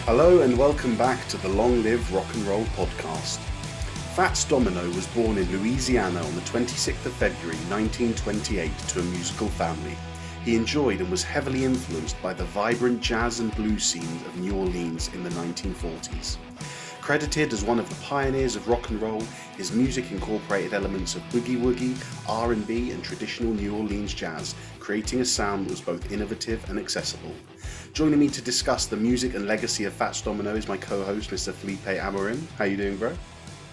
Hello and welcome back to the Long Live Rock and Roll podcast. FATS Domino was born in Louisiana on the 26th of February 1928 to a musical family. He enjoyed and was heavily influenced by the vibrant jazz and blues scene of New Orleans in the 1940s. Credited as one of the pioneers of rock and roll, his music incorporated elements of boogie-woogie, R&B and traditional New Orleans jazz, creating a sound that was both innovative and accessible. Joining me to discuss the music and legacy of FATS Domino is my co-host, Mr. Felipe Amorim. How you doing, bro?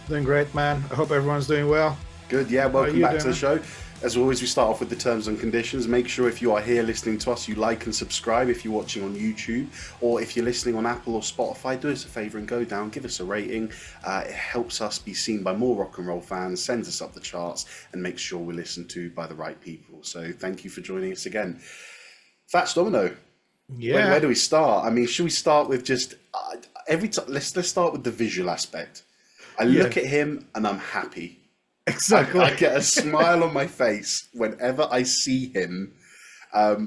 Doing great, man. I hope everyone's doing well. Good, yeah. Welcome back to the show. As always, we start off with the terms and conditions. Make sure if you are here listening to us, you like and subscribe if you're watching on YouTube, or if you're listening on Apple or Spotify, do us a favour and go down, give us a rating. It helps us be seen by more rock and roll fans, sends us up the charts, and makes sure we're listened to by the right people. So thank you for joining us again. FATS Domino. Yeah. Where do we start? I mean, should we start with just every time? Let's start with the visual aspect. I look at him and I'm happy. Exactly. I get a smile on my face whenever I see him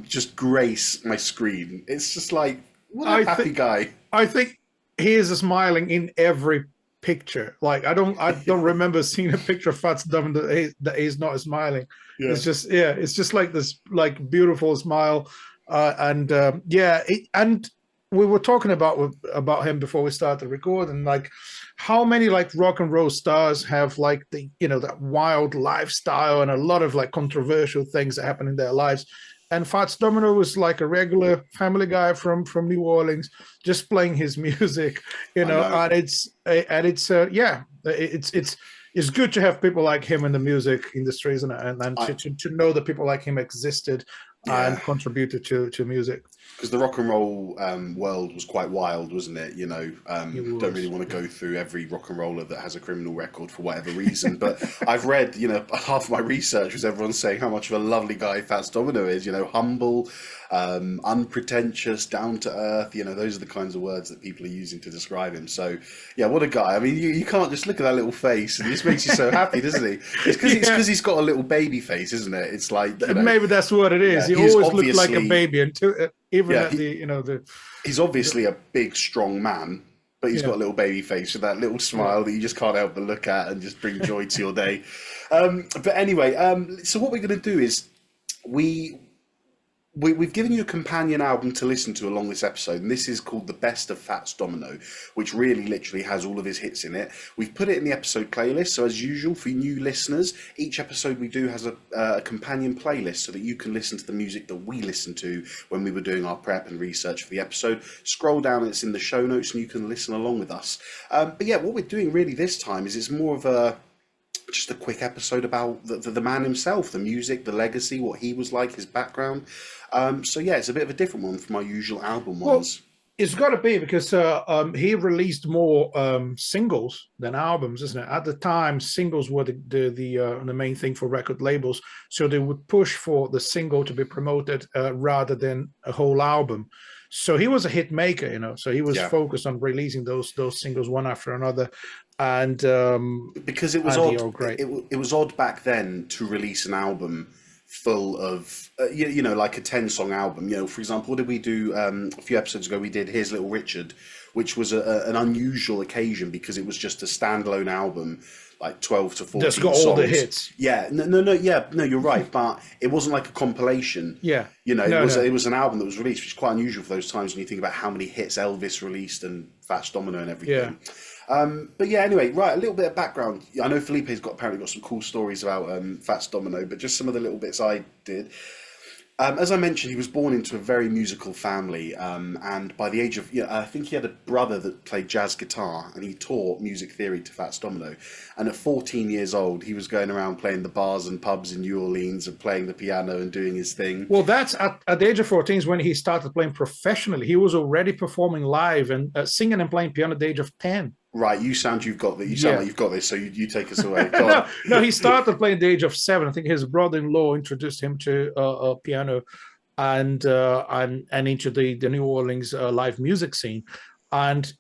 just grace my screen. It's just like, what a happy guy. I think he is smiling in every picture. Like I don't remember seeing a picture of FATS Domino that he's not smiling. Yeah. It's just like this like beautiful smile. And we were talking about him before we started recording, like how many like rock and roll stars have like the that wild lifestyle and a lot of like controversial things that happen in their lives. And FATS Domino was like a regular family guy from New Orleans, just playing his music, and it's good to have people like him in the music industry, isn't it? And to know that people like him existed and contributed to music. Because the rock and roll world was quite wild, wasn't it? Don't really want to go through every rock and roller that has a criminal record for whatever reason. But I've read, half of my research was everyone saying how much of a lovely guy FATS Domino is. Humble, unpretentious, down to earth. Those are the kinds of words that people are using to describe him. So, yeah, what a guy. I mean, you can't just look at that little face and it just makes you so happy, doesn't he? It's because he's got a little baby face, isn't it? It's like maybe that's what it is. Yeah, he always looked like a baby, and he's obviously a big, strong man. But he's got a little baby face with that little smile that you just can't help but look at and just bring joy to your day. But anyway, so what we're going to do is we've given you a companion album to listen to along this episode, and this is called The Best of FATS Domino, which really literally has all of his hits in it. We've put it in the episode playlist, so as usual for new listeners, each episode we do has a companion playlist so that you can listen to the music that we listened to when we were doing our prep and research for the episode. Scroll down, it's in the show notes, and you can listen along with us. But yeah, what we're doing really this time is it's more of just a quick episode about the man himself, the music, the legacy, what he was like, his background. So yeah, it's a bit of a different one from our usual album ones. It's got to be because he released more singles than albums, isn't it? At the time, singles were the main thing for record labels, so they would push for the single to be promoted rather than a whole album. So he was a hit maker, so he was focused on releasing those singles one after another. And because it was odd, it was odd back then to release an album full of like a 10-song album. For example, what did we do a few episodes ago? We did Here's Little Richard, which was an unusual occasion because it was just a standalone album, like 12 to 14 that's got songs. all the hits. No, you're right, but it wasn't like a compilation. It was an album that was released, which is quite unusual for those times when you think about how many hits Elvis released and FATS Domino and everything. But yeah, anyway, right, a little bit of background. I know Felipe's apparently got some cool stories about FATS Domino, but just some of the little bits I did. As I mentioned, he was born into a very musical family, and by the age of, I think he had a brother that played jazz guitar, and he taught music theory to FATS Domino. And at 14 years old, he was going around playing the bars and pubs in New Orleans and playing the piano and doing his thing. Well, that's at the age of 14 is when he started playing professionally. He was already performing live and singing and playing piano at the age of 10. Right, you sound like you've got this, so you take us away. No, he started playing at the age of 7. I think his brother-in-law introduced him to piano and into the New Orleans live music scene. And,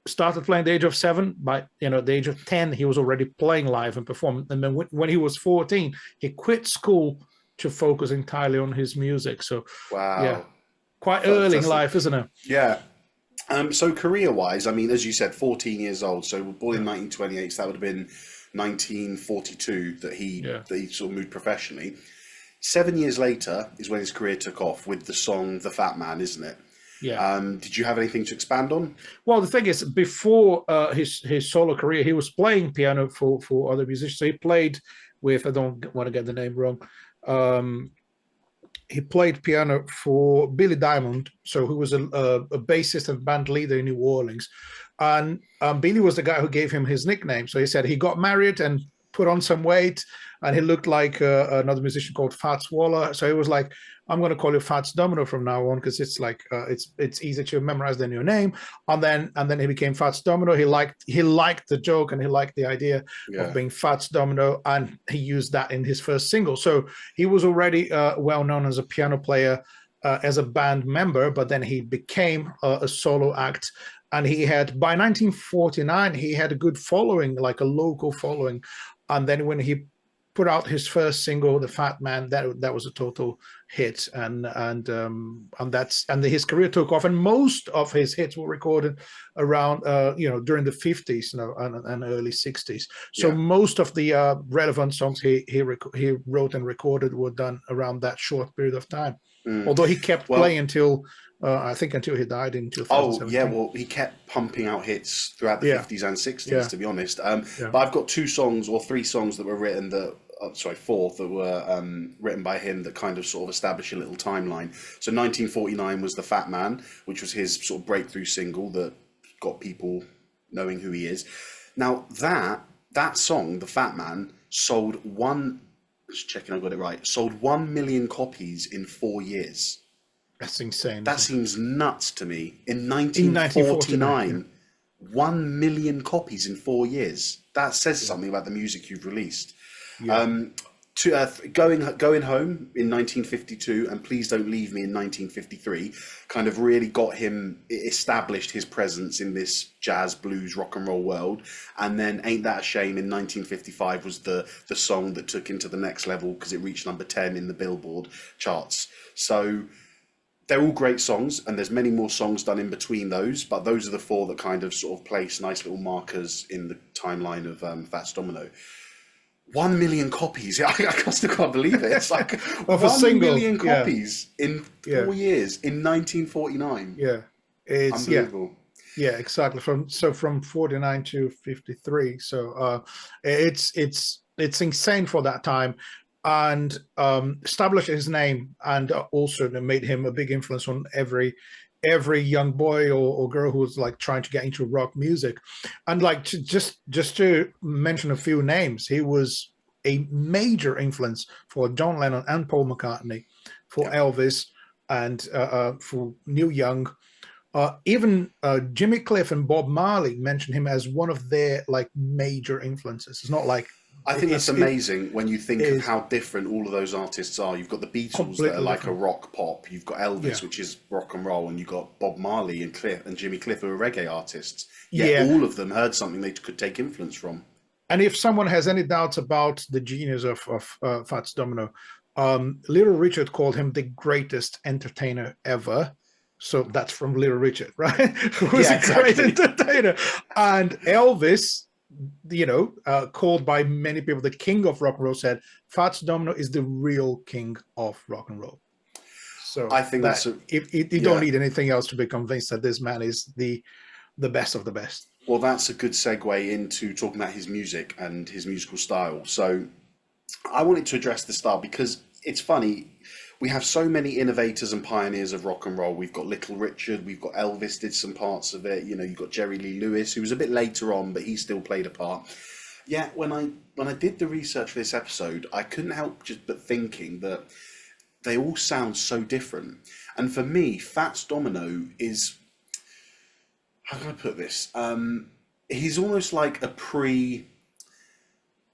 started playing at the age of 7. By, the age of 10, he was already playing live and performing. And then when he was 14, he quit school to focus entirely on his music. So, wow. Yeah, quite early in life, isn't it? Yeah. So career-wise, I mean, as you said, 14 years old. So born in 1928, so that would have been 1942 that he sort of moved professionally. 7 years later is when his career took off with the song "The Fat Man," isn't it? Yeah. Did you have anything to expand on? Well, the thing is, before his solo career, he was playing piano for other musicians. So he played with, I don't want to get the name wrong. He played piano for Billy Diamond, so who was a bassist and band leader in New Orleans. And Billy was the guy who gave him his nickname. So he said he got married and put on some weight, and he looked like another musician called Fats Waller. So he was like, I'm going to call you Fats Domino from now on, because it's like it's easy to memorize than your name. And then he became Fats Domino. He liked the joke, and he liked the idea of being Fats Domino, and he used that in his first single. So he was already well known as a piano player, as a band member, but then he became a solo act. And he had, by 1949, he had a good following, like a local following. And then when he put out his first single, "The Fat Man," that was a total hit, and his career took off. And most of his hits were recorded around during the 50s, and early 60s. So most of the relevant songs he wrote and recorded were done around that short period of time. Although he kept playing until I think until he died in 2017. Oh yeah, well he kept pumping out hits throughout the 50s and 60s, to be honest. But I've got 2 songs or 3 songs that were written that. 4 that were written by him that kind of sort of establish a little timeline. So 1949 was "The Fat Man," which was his sort of breakthrough single that got people knowing who he is. Now that song, "The Fat Man," sold 1 million copies in 4 years. That's insane. That seems nuts to me. In 1949, 1 million copies in 4 years. That says something about the music you've released. Going Home in 1952 and Please Don't Leave Me in 1953 kind of really got him, established his presence in this jazz, blues, rock and roll world. And then Ain't That a Shame in 1955 was the song that took him to the next level, because it reached number 10 in the Billboard charts. So they're all great songs, and there's many more songs done in between those, but those are the 4 that kind of sort of place nice little markers in the timeline of Fats Domino. 1 million copies. I still can't believe it. It's like of 1 million copies in 4 years in 1949. Yeah, it's unbelievable. Yeah, exactly. From 49 to 53. So it's insane for that time, and established his name, and also made him a big influence on every young boy or girl who's like trying to get into rock music. And like just to mention a few names, he was a major influence for John Lennon and Paul McCartney, for Elvis, and for Neil Young. Even Jimmy Cliff and Bob Marley mentioned him as one of their like major influences. It's not like, I think that's amazing when you think of how different all of those artists are. You've got the Beatles that are like different. A rock pop. You've got Elvis, which is rock and roll, and you've got Bob Marley and Jimmy Cliff, who are reggae artists. Yet all of them heard something they could take influence from. And if someone has any doubts about the genius of Fats Domino, Little Richard called him the greatest entertainer ever. So that's from Little Richard, right? Who's a great entertainer. And Elvis, called by many people the king of rock and roll, said Fats Domino is the real king of rock and roll. So I think you don't need anything else to be convinced that this man is the best of the best. Well, that's a good segue into talking about his music and his musical style. So I wanted to address the style because it's funny. We have so many innovators and pioneers of rock and roll. We've got Little Richard, we've got Elvis did some parts of it. You've got Jerry Lee Lewis, who was a bit later on, but he still played a part. Yeah, when I did the research for this episode, I couldn't help but thinking that they all sound so different. And for me, Fats Domino is, how can I put this? He's almost like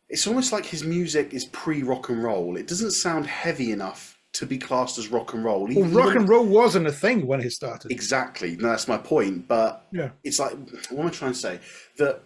it's almost like his music is pre-rock and roll. It doesn't sound heavy enough to be classed as rock and roll. Rock and roll wasn't a thing when he started. Exactly. No, that's my point. But it's like, what am I trying to say? That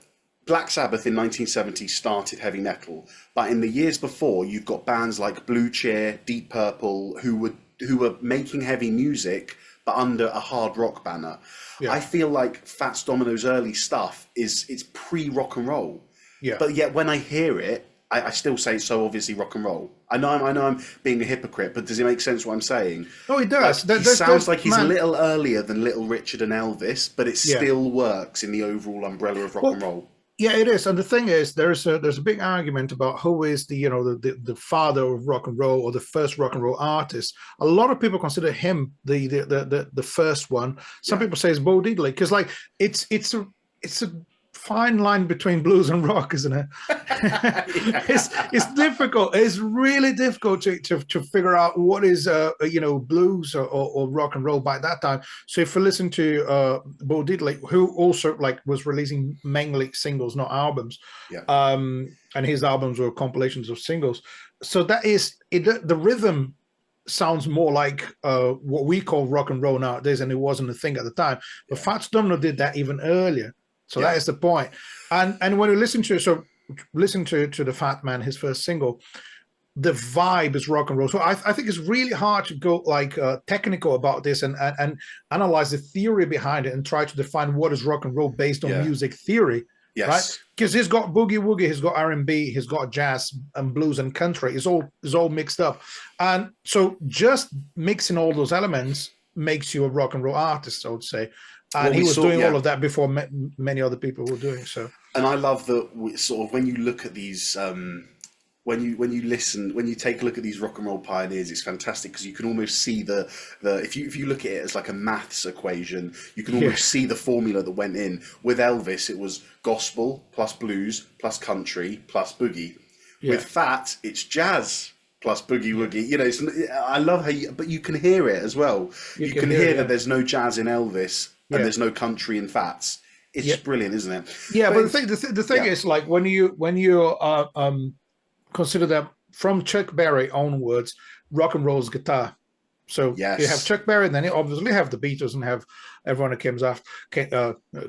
Black Sabbath in 1970 started heavy metal, but in the years before, you've got bands like Blue Cheer, Deep Purple, who were making heavy music, but under a hard rock banner. Yeah. I feel like Fats Domino's early stuff it's pre-rock and roll. Yeah. But yet when I hear it, I still say it's so obviously rock and roll. I know I'm being a hypocrite, but does it make sense what I'm saying? Oh, it does. Like, he sounds like he's a little earlier than Little Richard and Elvis, but it still works in the overall umbrella of rock and roll. Yeah, it is. And the thing is, there's a big argument about who is the father of rock and roll, or the first rock and roll artist. A lot of people consider him the first one. Some people say it's Bo Diddley, because like it's a fine line between blues and rock, isn't it? It's difficult. It's really difficult to figure out what is blues or rock and roll by that time. So if you listen to Bo Diddley, who also like was releasing mainly singles, not albums, and his albums were compilations of singles. So that is it. The rhythm sounds more like what we call rock and roll nowadays, and it wasn't a thing at the time. But Fats Domino did that even earlier. So that is the point. And when you listen to the Fat Man, his first single, the vibe is rock and roll. So I think it's really hard to go like technical about this and analyze the theory behind it and try to define what is rock and roll based on music theory. Yes. Right? Because he's got boogie-woogie, he's got R&B, he's got jazz and blues and country. It's all mixed up. And so just mixing all those elements makes you a rock and roll artist, I would say. And he was doing all of that before many other people were doing so. And I love that sort of when you look at these, when you take a look at these rock and roll pioneers, it's fantastic because you can almost see the if you look at it as like a maths equation, you can almost see the formula that went in. With Elvis, it was gospel plus blues plus country plus boogie. With Fat, it's jazz plus boogie-woogie. You know, I love how but you can hear it as well. You can hear that there's no jazz in Elvis. And there's no country in Fats. It's just brilliant, isn't it? Yeah, but the thing is, like when you consider that from Chuck Berry onwards, rock and roll's guitar. So you have Chuck Berry, and then you obviously have the Beatles and have everyone that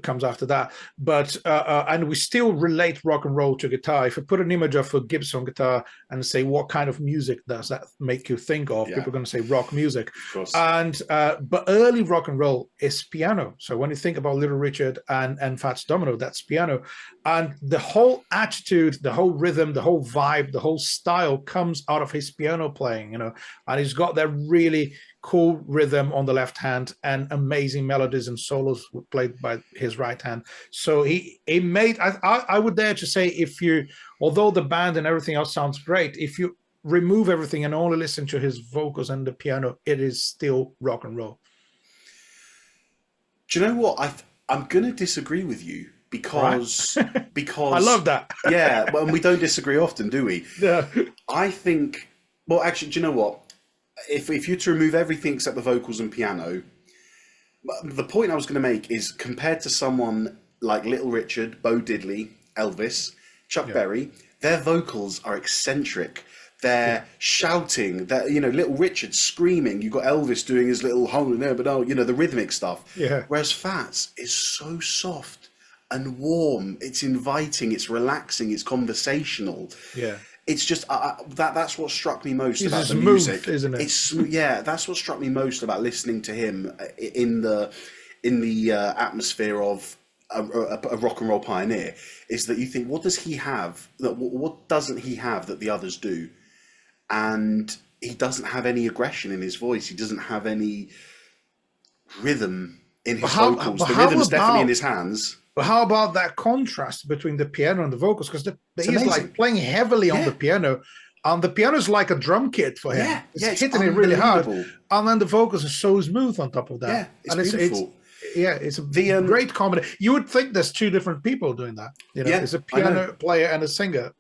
comes after that. But and we still relate rock and roll to guitar. If you put an image of a Gibson guitar and say what kind of music does that make you think of, people are going to say rock music. And but early rock and roll is piano. So when you think about Little Richard and Fats Domino, that's piano. And the whole attitude, the whole rhythm, the whole vibe, the whole style comes out of his piano playing, you know. And he's got that really cool rhythm on the left hand and amazing melodies and solos played by his right hand. So he made, I would dare to say, although the band and everything else sounds great, if you remove everything and only listen to his vocals and the piano, it is still rock and roll. Do you know what? I'm going to disagree with you because I love that. Yeah, well, we don't disagree often, do we? Yeah. I think, well, actually, do you know what? If you're to remove everything except the vocals and piano, the point I was going to make is compared to someone like Little Richard, Bo Diddley, Elvis, Chuck Berry, their vocals are eccentric. They're shouting. That Little Richard screaming. You got Elvis doing his little the rhythmic stuff. Yeah. Whereas Fats is so soft and warm. It's inviting. It's relaxing. It's conversational. Yeah. It's just that's what struck me most about the smooth, music, isn't it? That's what struck me most about listening to him in the atmosphere of a rock and roll pioneer. Is that you think, what does he have what doesn't he have that the others do? And he doesn't have any aggression in his voice. He doesn't have any rhythm in his vocals. The rhythm's definitely in his hands. But how about that contrast between the piano and the vocals? Because he's like playing heavily on the piano, and the piano is like a drum kit for him. It's hitting it really hard, and then the vocals are so smooth on top of that. Yeah, it's beautiful. It's a great comedy. You would think there's two different people doing that. It's a piano player and a singer.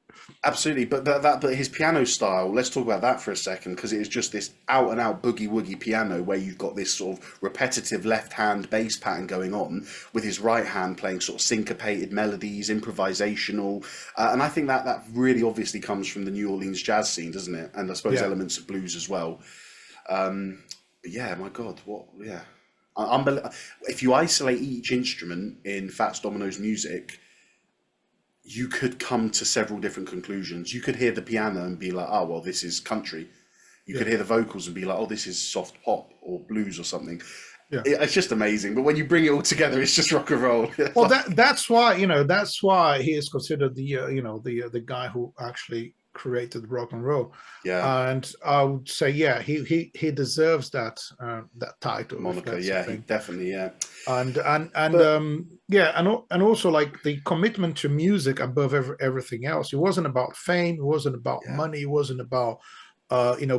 Absolutely, but his piano style. Let's talk about that for a second, because it is just this out and out boogie woogie piano where you've got this sort of repetitive left hand bass pattern going on, with his right hand playing sort of syncopated melodies, improvisational, and I think that really obviously comes from the New Orleans jazz scene, doesn't it? And I suppose elements of blues as well. But yeah, my God, if you isolate each instrument in Fats Domino's music, you could come to several different conclusions. You could hear the piano and be like, oh, well, this is country. You could hear the vocals and be like, oh, this is soft pop or blues or something. It's just amazing. But when you bring it all together, it's just rock and roll. Well, that's why he is considered the the guy who actually created rock and roll. Yeah. And I would say, he deserves that title, moniker. Yeah, he definitely. Yeah. And also like the commitment to music above everything else. It wasn't about fame. It wasn't about money. It wasn't about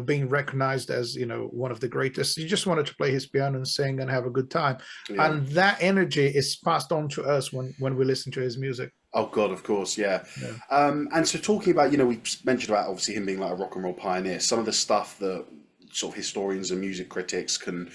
being recognized as one of the greatest. He just wanted to play his piano and sing and have a good time. And that energy is passed on to us when we listen to his music. Oh God, of course, yeah. And so talking about, we mentioned about obviously him being like a rock and roll pioneer. Some of the stuff that sort of historians and music critics can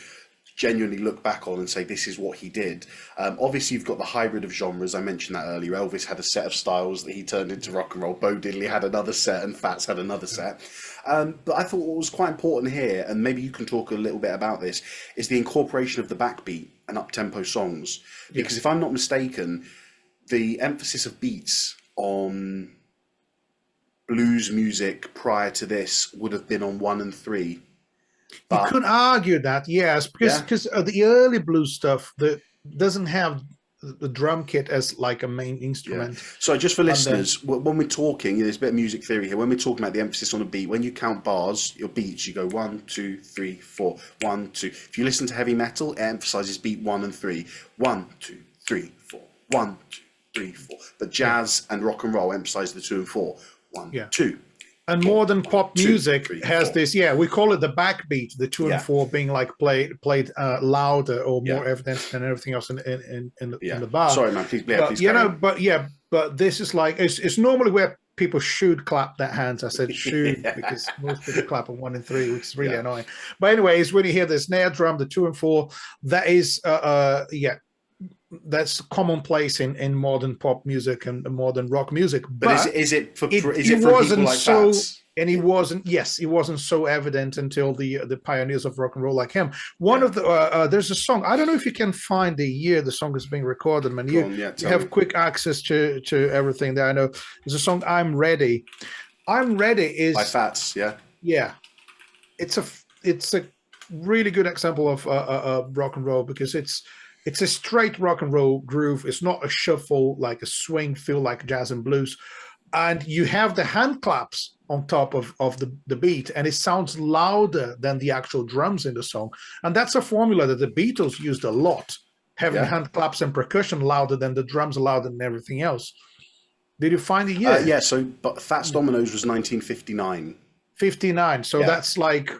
genuinely look back on and say this is what he did. Obviously, you've got the hybrid of genres. I mentioned that earlier. Elvis had a set of styles that he turned into rock and roll. Bo Diddley had another set, and Fats had another set. But I thought what was quite important here, and maybe you can talk a little bit about this, is the incorporation of the backbeat and up-tempo songs. Because if I'm not mistaken, the emphasis of beats on blues music prior to this would have been on 1 and 3. But, you could argue that, yes, because the early blues stuff that doesn't have the drum kit as like a main instrument. So just for listeners, when we're talking, there's a bit of music theory here. When we're talking about the emphasis on a beat, when you count bars, your beats, you go 1, 2, 3, 4, 1, 2. If you listen to heavy metal, it emphasizes beat 1 and 3. 1, 2, 3, 4. 1, 2, 3, 4. But jazz and rock and roll emphasize the 2 and 4. 1, 2. And modern pop music has this, we call it the backbeat, the 2 and 4 being like played louder or more evident than everything else in the bar. Sorry, man, please but this is like, it's normally where people should clap their hands. I said should because most people clap on 1 and 3, which is really annoying. But anyways, when you hear the snare drum, the 2 and 4, that is, that's commonplace in modern pop music and modern rock music. But is it for people like Fats? And he wasn't so evident until the pioneers of rock and roll like him. One of the there's a song, I don't know if you can find the year the song is being recorded, man. You have quick access to everything there. I know there's a song, I'm Ready. I'm Ready is by Fats, it's a really good example of rock and roll because it's a straight rock and roll groove. It's not a shuffle, like a swing feel like jazz and blues. And you have the hand claps on top of the beat, and it sounds louder than the actual drums in the song. And that's a formula that the Beatles used a lot, having hand claps and percussion louder than the drums, louder than everything else. Did you find the year? But Fats Domino's was 1959. 59, so that's like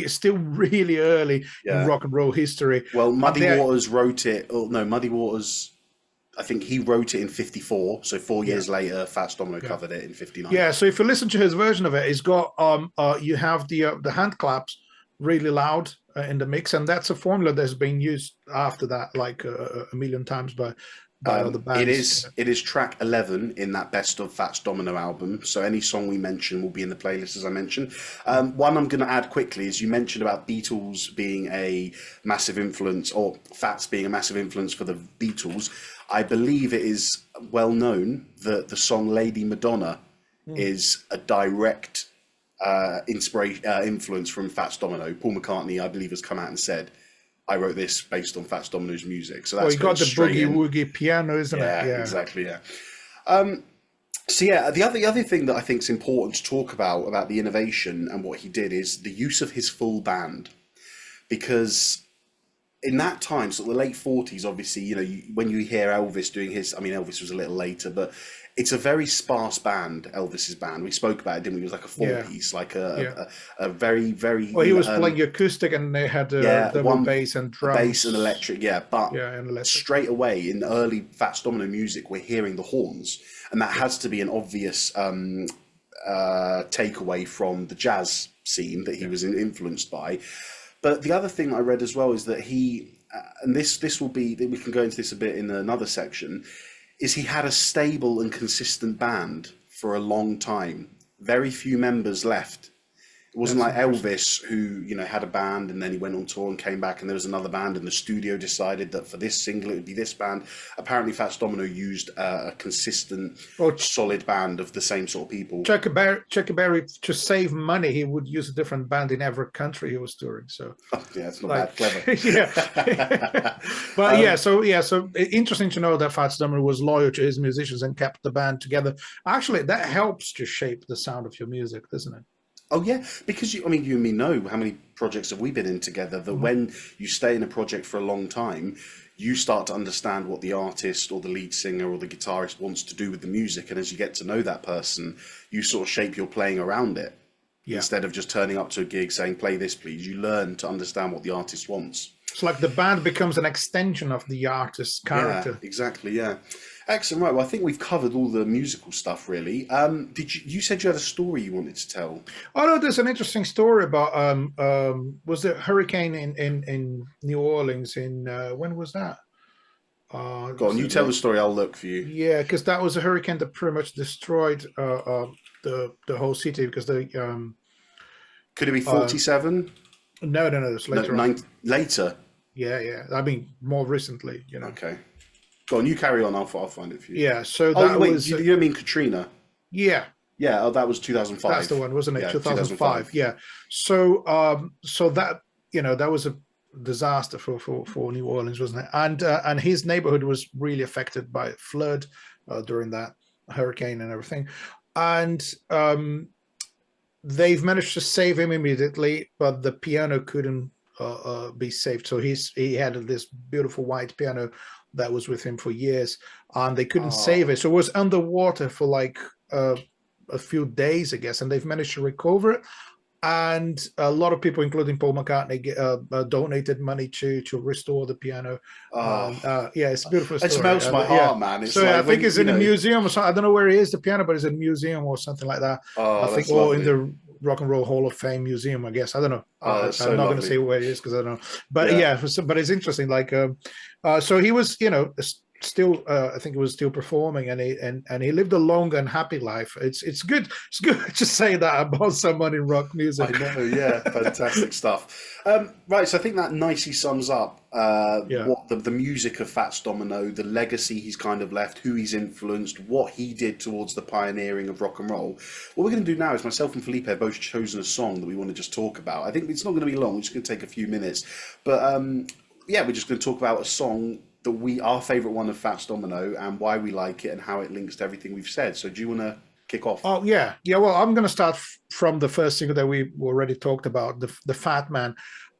still really early in rock and roll history. Well, Muddy Waters wrote it. Oh no, Muddy Waters, I think he wrote it in 54. So 4 years later, Fats Domino covered it in 59. Yeah. So if you listen to his version of it, it's got you have the hand claps really loud in the mix, and that's a formula that's been used after that like a million times by other bands. It is track 11 in that Best of Fats Domino album. So any song we mention will be in the playlist, as I mentioned. One I'm going to add quickly is you mentioned about Beatles being a massive influence, or Fats being a massive influence for the Beatles. I believe it is well known that the song Lady Madonna is a direct influence from Fats Domino. Paul McCartney, I believe, has come out and said, I wrote this based on Fats Domino's music. So that's you got the boogie-woogie piano, isn't it? Yeah, exactly, So the other thing that I think is important to talk about the innovation and what he did is the use of his full band. Because in that time, so the late 40s, obviously, when you hear Elvis doing his, I mean, Elvis was a little later, but it's a very sparse band, Elvis's band. We spoke about it, didn't we? It was like a four-piece, like a very, very... Well, he was playing acoustic, and they had double bass and drums. Bass and electric, but straight away in early Fats Domino music, we're hearing the horns, and that has to be an obvious takeaway from the jazz scene that he was influenced by. But the other thing I read as well is that he, and this will be, we can go into this a bit in another section, is he had a stable and consistent band for a long time. Very few members left. It wasn't like Elvis, who, you know, had a band and then he went on tour and came back and there was another band and the studio decided that for this single it would be this band. Apparently Fats Domino used a consistent, solid band of the same sort of people. Chuck Berry, to save money, he would use a different band in every country he was touring. So yeah, it's not that clever. Yeah. But so interesting to know that Fats Domino was loyal to his musicians and kept the band together. Actually, that helps to shape the sound of your music, doesn't it? Oh yeah, because you and me know how many projects have we been in together that when you stay in a project for a long time, you start to understand what the artist or the lead singer or the guitarist wants to do with the music, and as you get to know that person, you sort of shape your playing around it. Yeah. Instead of just turning up to a gig saying play this please, you learn to understand what the artist wants. It's like the band becomes an extension of the artist's character. Yeah, exactly, yeah. Excellent. Right, well, I think we've covered all the musical stuff, really. You said you had a story you wanted to tell? Oh, no, there's an interesting story about, was the hurricane in New Orleans in, when was that? Go on, you tell the story, I'll look for you. Yeah, because that was a hurricane that pretty much destroyed the whole city, because they... Could it be 47? No, it's later on. Later? Yeah. I mean, more recently, you know. Okay. Go on, you carry on. I'll find it for you. Yeah, so that was... You don't mean Katrina? Yeah. Yeah, that was 2005. That's the one, wasn't it? Yeah, 2005. Yeah. So that, you know, that was a disaster for New Orleans, wasn't it? And his neighborhood was really affected by flood during that hurricane and everything. And they've managed to save him immediately, but the piano couldn't be saved. So he had this beautiful white piano that was with him for years, and they couldn't save it. So it was underwater for like a few days, I guess, and they've managed to recover it. And a lot of people, including Paul McCartney, donated money to restore the piano. Yeah, it's a beautiful story. It melts my heart, man. It's I think it's in a museum or something. I don't know where it is, the piano, but it's in a museum or something like that. I think, or in the Rock and Roll Hall of Fame Museum, I guess. I don't know. I'm not going to say where it is because I don't know. But but it's interesting. Like, so he was, you know, still, I think he was still performing, and he lived a long and happy life. It's good to say that about someone in rock music. I know, yeah, fantastic stuff. Right, so I think that nicely sums up what the music of Fats Domino, the legacy he's kind of left, who he's influenced, what he did towards the pioneering of rock and roll. What we're going to do now is myself and Felipe have both chosen a song that we want to just talk about. I think it's not going to be long, it's just going to take a few minutes. But yeah, we're just going to talk about a song that our favourite one of Fats Domino and why we like it and how it links to everything we've said. So do you want to kick off? Oh, yeah. Well, I'm going to start from the first single that we already talked about, the Fat Man.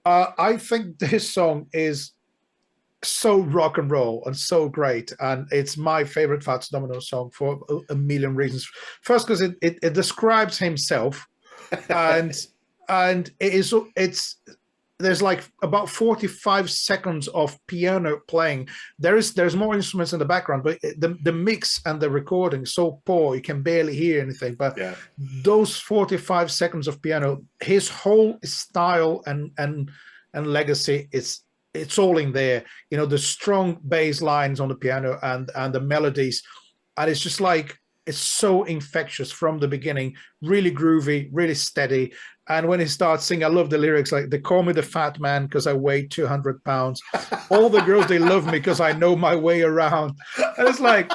I think this song is so rock and roll and so great, and it's my favorite Fats Domino song for a million reasons. First, because it describes himself, and there's like about 45 seconds of piano playing. There's more instruments in the background, but the mix and the recording is so poor you can barely hear anything. But those 45 seconds of piano, his whole style and legacy, it's all in there. You know, the strong bass lines on the piano and the melodies, and it's just like, it's so infectious from the beginning, really groovy, really steady. And when he starts singing, I love the lyrics, like, they call me the fat man because I weigh 200 pounds. All the girls, they love me because I know my way around. And it's like,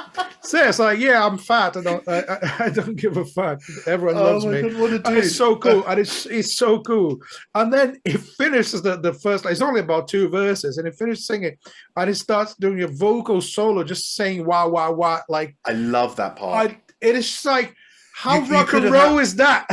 yeah, I'm fat. I don't give a fuck. Everyone loves me. And it's so cool. And it's so cool. And then he finishes the first, it's only about 2 verses, and he finishes singing, and he starts doing a vocal solo, just saying wah, wah, wah. Like, I love that part. It is just like, how rock and roll is that?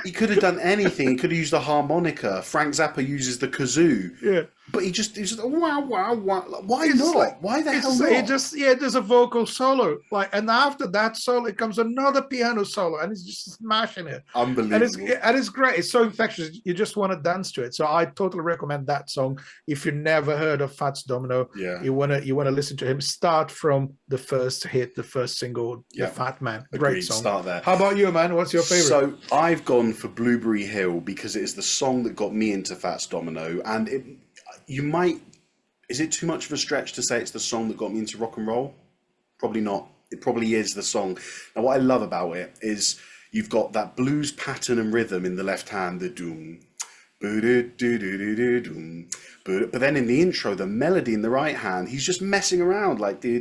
He could have done anything. He could have used a harmonica. Frank Zappa uses the kazoo. Yeah. But he just wow, wow, wow. Why not? Like, why the hell not? There's a vocal solo. Like, and after that solo, it comes another piano solo, and he's just smashing it. Unbelievable. And it's great. It's so infectious. You just want to dance to it. So I totally recommend that song. If you never heard of Fats Domino, you wanna listen to him. Start from the first hit, the first single, The Fat Man. Great song. Start there. How about you, man? What's your favorite? So I've gone for Blueberry Hill because it is the song that got me into Fats Domino, and is it too much of a stretch to say it's the song that got me into rock and roll? Probably not. It probably is the song. Now, what I love about it is, You've got that blues pattern and rhythm in the left hand, the doom, doom. But then in the intro, the melody in the right hand, he's just messing around like like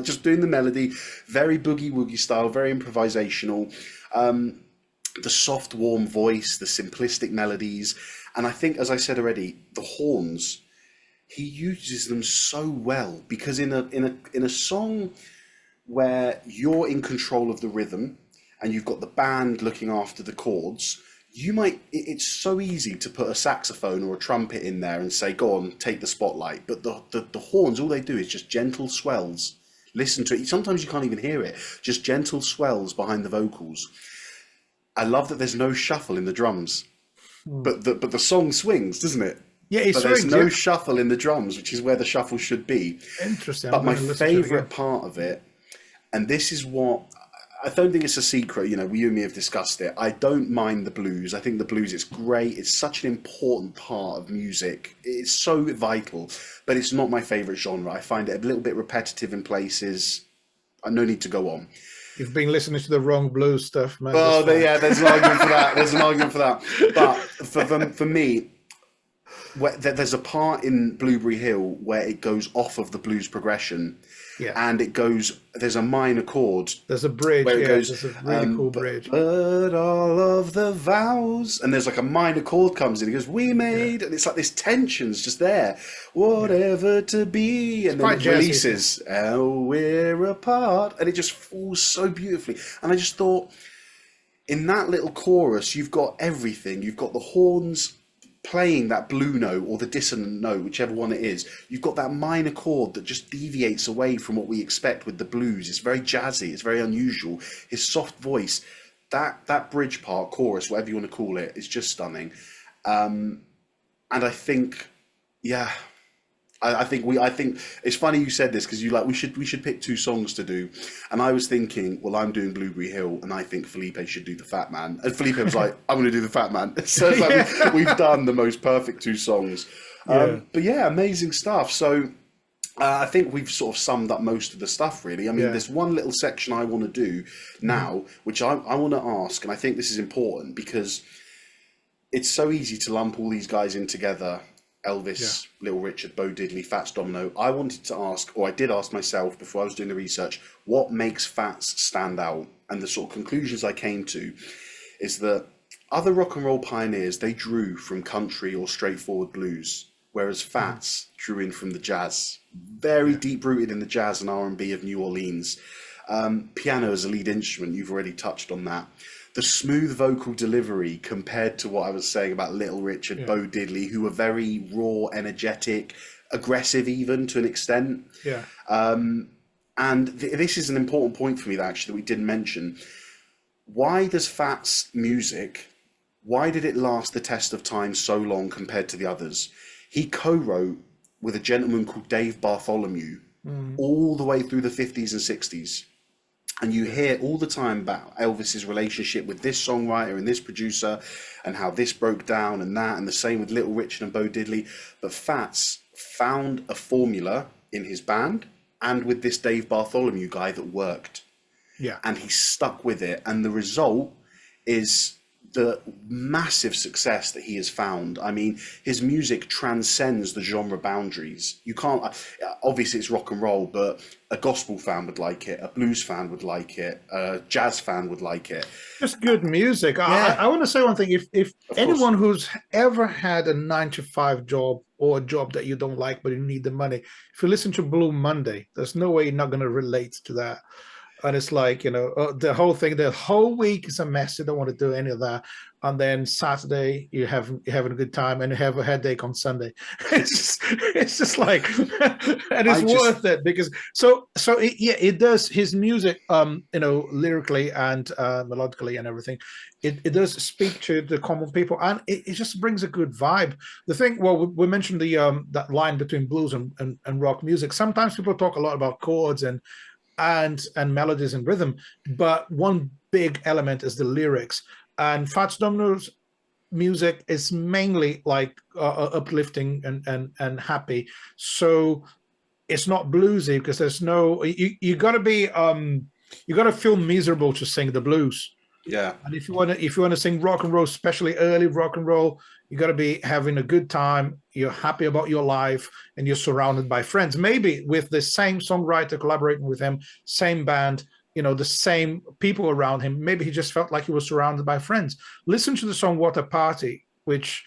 just doing the melody, very boogie-woogie style, very improvisational. The soft, warm voice, the simplistic melodies, and I think, as I said already, the horns. He uses them so well, because in a song where you're in control of the rhythm and you've got the band looking after the chords, it's so easy to put a saxophone or a trumpet in there and say, go on, take the spotlight. But the horns, all they do is just gentle swells. Listen to it. Sometimes you can't even hear it. Just gentle swells behind the vocals. I love that there's no shuffle in the drums, but the song swings, doesn't it? Yeah, but there's no shuffle in the drums, which is where the shuffle should be. Interesting. But my favourite part of it, and this is what I don't think it's a secret. You and me have discussed it. I don't mind the blues. I think the blues is great. It's such an important part of music. It's so vital, but it's not my favourite genre. I find it a little bit repetitive in places. No need to go on. You've been listening to the wrong blues stuff, man. Oh, there's an argument for that. There's an argument for that. But for me, there's a part in Blueberry Hill where it goes off of the blues progression, and there's a minor chord. There's a bridge. Where it goes, there's a really cool bridge. But all of the vows, and there's like a minor chord comes in. It goes, we made, and it's like this tension's just there. Whatever to be, and then it releases. Oh, we're apart, and it just falls so beautifully. And I just thought, in that little chorus, you've got everything. You've got the horns playing that blue note or the dissonant note, whichever one it is. You've got that minor chord that just deviates away from what we expect with the blues. It's very jazzy, it's very unusual. His soft voice, that bridge part, chorus, whatever you want to call it, is just stunning. And I think, I think it's funny you said this, because we should pick two songs to do, and I was thinking, well, I'm doing Blueberry Hill, and I think Felipe should do the Fat Man, and Felipe was like, I'm going to do the Fat Man. So it's like we've done the most perfect two songs. But yeah, amazing stuff. So I think we've sort of summed up most of the stuff, really. I mean, there's one little section I want to do now, which I want to ask, and I think this is important because it's so easy to lump all these guys in together. Elvis, Little Richard, Bo Diddley, Fats Domino. I wanted to ask, or I did ask myself before I was doing the research, what makes Fats stand out? And the sort of conclusions I came to is that other rock and roll pioneers, they drew from country or straightforward blues, whereas Fats drew in from the jazz, very deep rooted in the jazz and R&B of New Orleans. Piano as a lead instrument, you've already touched on that. The smooth vocal delivery compared to what I was saying about Little Richard, Bo Diddley, who were very raw, energetic, aggressive even to an extent. And this is an important point for me that we didn't mention. Why does Fats' music, why did it last the test of time so long compared to the others? He co-wrote with a gentleman called Dave Bartholomew all the way through the 50s and 60s. And you hear all the time about Elvis's relationship with this songwriter and this producer and how this broke down and that, and the same with Little Richard and Bo Diddley. But Fats found a formula in his band and with this Dave Bartholomew guy that worked. And he stuck with it. And the result is the massive success that he has found. I mean, his music transcends the genre boundaries. You can't, obviously it's rock and roll, but a gospel fan would like it, a blues fan would like it, a jazz fan would like it. Just good music. I want to say one thing. If anyone who's ever had a 9-to-5 job or a job that you don't like, but you need the money, if you listen to Blue Monday, there's no way you're not going to relate to that. And it's like, the whole thing, the whole week is a mess. You don't want to do any of that. And then Saturday, you're having a good time, and you have a headache on Sunday. It's just like, and it's worth it because it does his music, lyrically and melodically and everything. It does speak to the common people, and it just brings a good vibe. The thing, we mentioned that line between blues and rock music. Sometimes people talk a lot about chords and melodies and rhythm, but one big element is the lyrics. And Fats Domino's music is mainly like uplifting and happy. So it's not bluesy because there's no, you got to be, you got to feel miserable to sing the blues. Yeah. And if you want to sing rock and roll, especially early rock and roll, you got to be having a good time. You're happy about your life, and you're surrounded by friends. Maybe with the same songwriter collaborating with him, same band, the same people around him. Maybe he just felt like he was surrounded by friends. Listen to the song "What a Party," which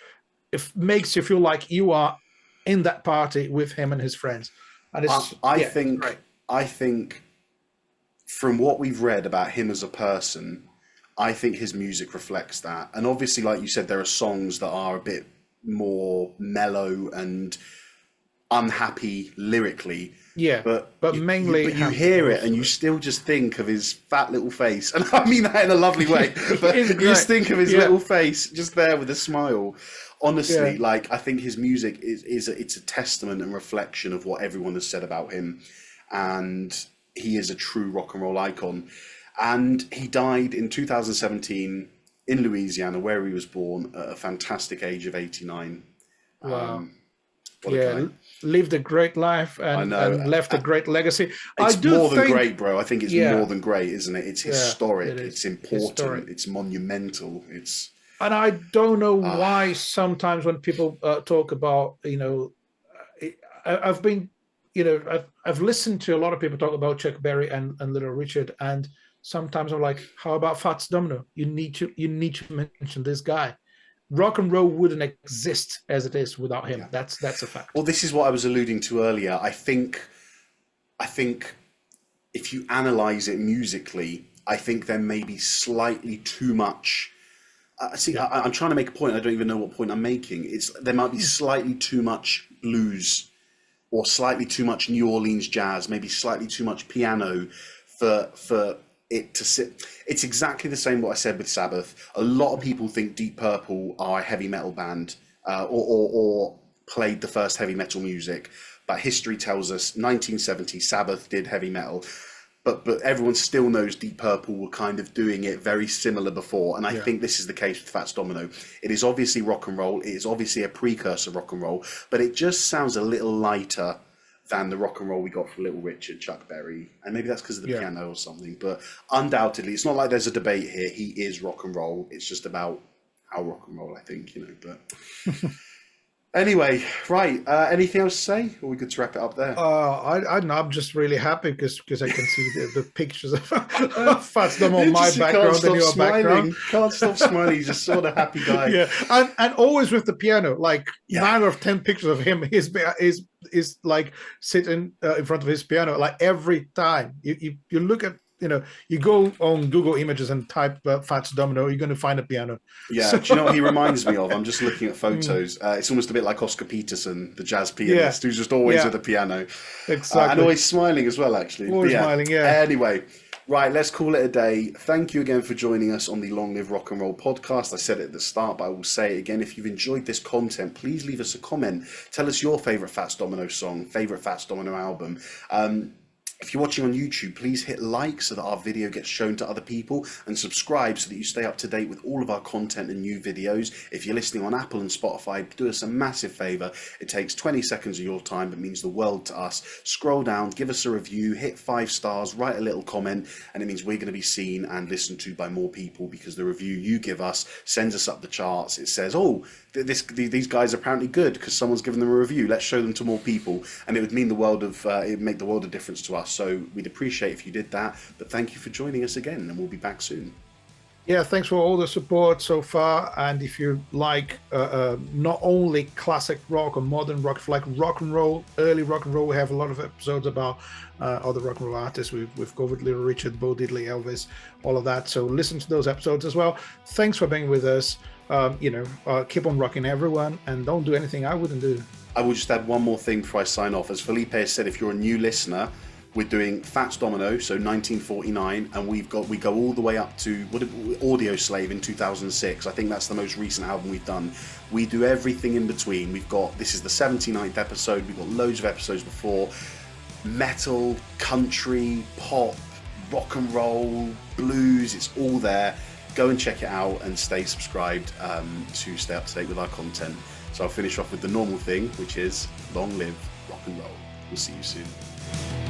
makes you feel like you are in that party with him and his friends. And I think from what we've read about him as a person, I think his music reflects that. And obviously, like you said, there are songs that are a bit more mellow and unhappy lyrically. Yeah, but mainly... you hear it and you still just think of his fat little face. And I mean that in a lovely way. But you just think of his little face just there with a smile. Honestly, like, I think his music it's a testament and reflection of what everyone has said about him. And he is a true rock and roll icon. And he died in 2017 in Louisiana, where he was born, at a fantastic age of 89. Wow. Lived a great life and left a great legacy. It's more than great, bro. I think it's more than great, isn't it? It's historic. It's important. It's monumental. And I don't know why sometimes when people talk about, I've been, I've listened to a lot of people talk about Chuck Berry and Little Richard, and sometimes I'm like, how about Fats Domino? You need to mention this guy. Rock and roll wouldn't exist as it is without him. Yeah. That's a fact. Well, this is what I was alluding to earlier. I think if you analyze it musically, I think there may be slightly too much. I'm trying to make a point. I don't even know what point I'm making. There might be slightly too much blues, or slightly too much New Orleans jazz, maybe slightly too much piano for it to sit. It's exactly the same what I said with Sabbath. A lot of people think Deep Purple are a heavy metal band, or played the first heavy metal music, but history tells us 1970 Sabbath did heavy metal, but everyone still knows Deep Purple were kind of doing it very similar before, and I think this is the case with Fats Domino. It is obviously rock and roll, it is obviously a precursor rock and roll, but it just sounds a little lighter than the rock and roll we got from Little Richard, Chuck Berry, and maybe that's because of the piano or something, but undoubtedly, it's not like there's a debate here. He is rock and roll. It's just about how rock and roll, I think, but... Anyway, right, anything else to say, or we could wrap it up there? I don't know, I'm just really happy because I can see the pictures of Fats Domino on my background and your background. Can't stop smiling. He's just sort of happy guy. Yeah, and always with the piano. Like 9 out of 10 pictures of him is like sitting in front of his piano. Like every time you look at, you go on Google Images and type Fats Domino, you're going to find a piano. Yeah, do you know what he reminds me of? I'm just looking at photos. It's almost a bit like Oscar Peterson, the jazz pianist, who's just always with a piano. Exactly. And always smiling as well, actually. Always smiling, Anyway, right, let's call it a day. Thank you again for joining us on the Long Live Rock and Roll podcast. I said it at the start, but I will say it again. If you've enjoyed this content, please leave us a comment. Tell us your favourite Fats Domino song, favourite Fats Domino album. If you're watching on YouTube, please hit like so that our video gets shown to other people, and subscribe so that you stay up to date with all of our content and new videos. If you're listening on Apple and Spotify, do us a massive favour. It takes 20 seconds of your time, but means the world to us. Scroll down, give us a review, hit 5 stars, write a little comment, and it means we're going to be seen and listened to by more people, because the review you give us sends us up the charts. It says, oh, these guys are apparently good because someone's given them a review. Let's show them to more people, and it would mean it would make the world of difference to us. So we'd appreciate if you did that. But thank you for joining us again, and we'll be back soon. Yeah, thanks for all the support so far. And if you like not only classic rock or modern rock, if you like rock and roll, early rock and roll, we have a lot of episodes about other rock and roll artists. We've covered Little Richard, Bo Diddley, Elvis, all of that. So listen to those episodes as well. Thanks for being with us. Keep on rocking, everyone, and don't do anything I wouldn't do. I will just add one more thing before I sign off. As Felipe has said, if you're a new listener, we're doing Fats Domino, so 1949, and we go all the way up to Audio Slave in 2006. I think that's the most recent album we've done. We do everything in between. This is the 79th episode. We've got loads of episodes before. Metal, country, pop, rock and roll, blues, it's all there. Go and check it out and stay subscribed to stay up to date with our content. So I'll finish off with the normal thing, which is long live rock and roll. We'll see you soon.